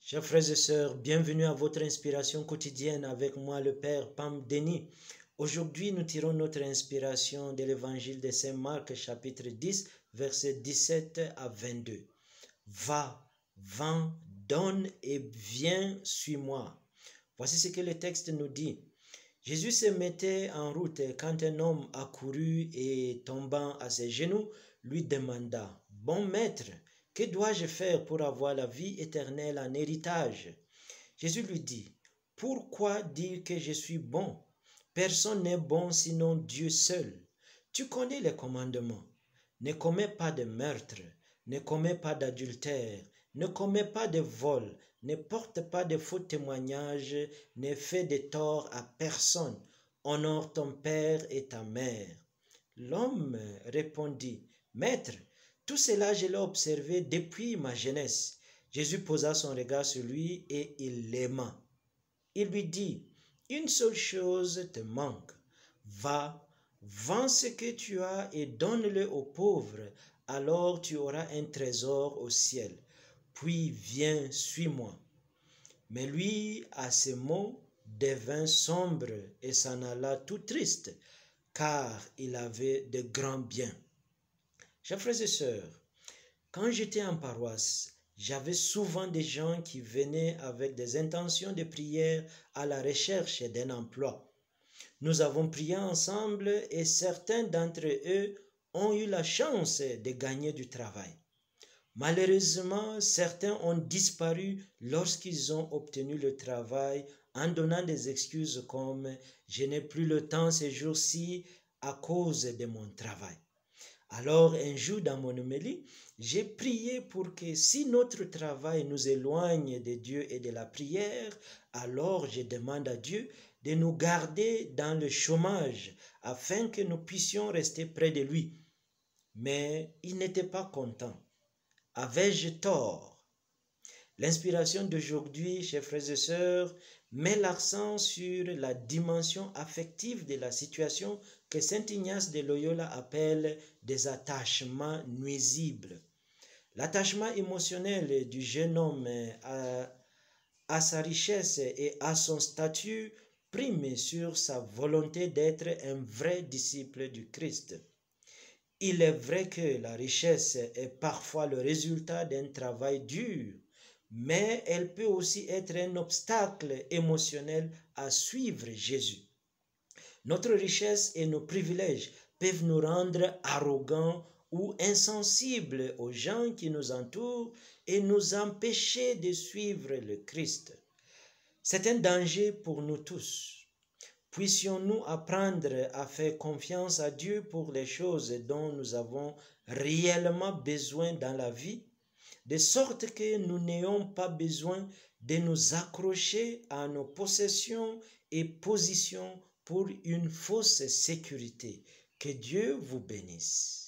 Chers frères et sœurs, bienvenue à votre inspiration quotidienne avec moi, le Père Pam Denis. Aujourd'hui, nous tirons notre inspiration de l'évangile de Saint Marc, chapitre 10, versets 17 à 22. Va, vends, donne et viens, suis-moi. Voici ce que le texte nous dit. Jésus se mettait en route quand un homme accourut et tombant à ses genoux, lui demanda, « Bon maître, que dois-je faire pour avoir la vie éternelle en héritage ?» Jésus lui dit, « Pourquoi dire que je suis bon? Personne n'est bon sinon Dieu seul. Tu connais les commandements. Ne commets pas de meurtre, ne commets pas d'adultère, ne commets pas de vol, ne porte pas de faux témoignages, ne fais de tort à personne. Honore ton père et ta mère. » L'homme répondit, « Maître, tout cela je l'ai observé depuis ma jeunesse. » Jésus posa son regard sur lui et il l'aima. Il lui dit, « Une seule chose te manque. Va, vends ce que tu as et donne-le aux pauvres, alors tu auras un trésor au ciel. Puis viens, suis-moi. » Mais lui, à ces mots, devint sombre et s'en alla tout triste, car il avait de grands biens. Chers frères et sœurs, quand j'étais en paroisse, j'avais souvent des gens qui venaient avec des intentions de prière à la recherche d'un emploi. Nous avons prié ensemble et certains d'entre eux ont eu la chance de gagner du travail. Malheureusement, certains ont disparu lorsqu'ils ont obtenu le travail en donnant des excuses comme « je n'ai plus le temps ces jours-ci à cause de mon travail ». Alors un jour dans mon homélie, j'ai prié pour que si notre travail nous éloigne de Dieu et de la prière, alors je demande à Dieu de nous garder dans le chômage afin que nous puissions rester près de lui. Mais il n'était pas content. Avais-je tort? L'inspiration d'aujourd'hui, chers frères et sœurs, met l'accent sur la dimension affective de la situation que saint Ignace de Loyola appelle des attachements nuisibles. L'attachement émotionnel du jeune homme à sa richesse et à son statut prime sur sa volonté d'être un vrai disciple du Christ. Il est vrai que la richesse est parfois le résultat d'un travail dur, mais elle peut aussi être un obstacle émotionnel à suivre Jésus. Notre richesse et nos privilèges peuvent nous rendre arrogants ou insensibles aux gens qui nous entourent et nous empêcher de suivre le Christ. C'est un danger pour nous tous. Puissions-nous apprendre à faire confiance à Dieu pour les choses dont nous avons réellement besoin dans la vie, de sorte que nous n'ayons pas besoin de nous accrocher à nos possessions et positions pour une fausse sécurité. Que Dieu vous bénisse.